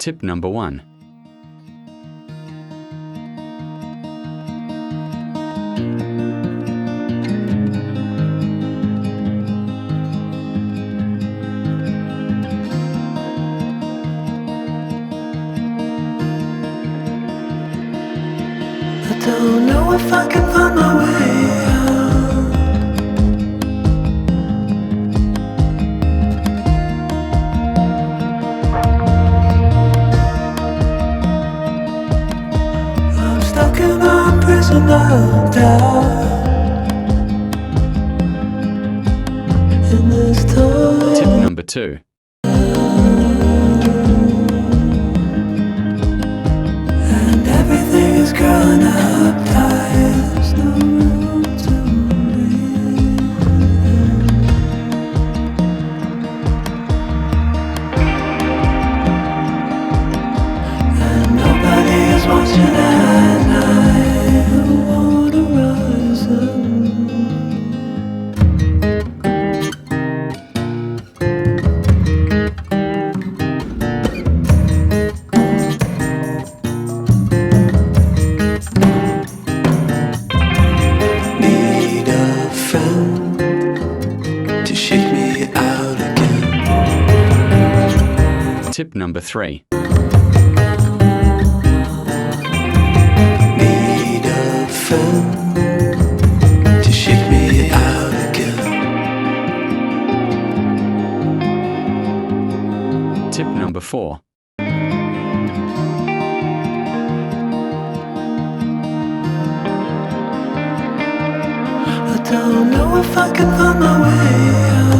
Tip number 1. I don't know if I can find my way out. I'm stuck in a prison of doubt. In this time. Tip number 2. And everything is growing up tight. There's no room to breathe. And nobody is watching at night. The water rises. Need a friend to shake me out again. Tip number 3. Need a friend to shake me out again. Tip number 4. I don't know if I can find my way out.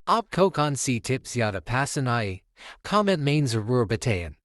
Op ko kon si tips yada pasanai. Comment main zarur batayan.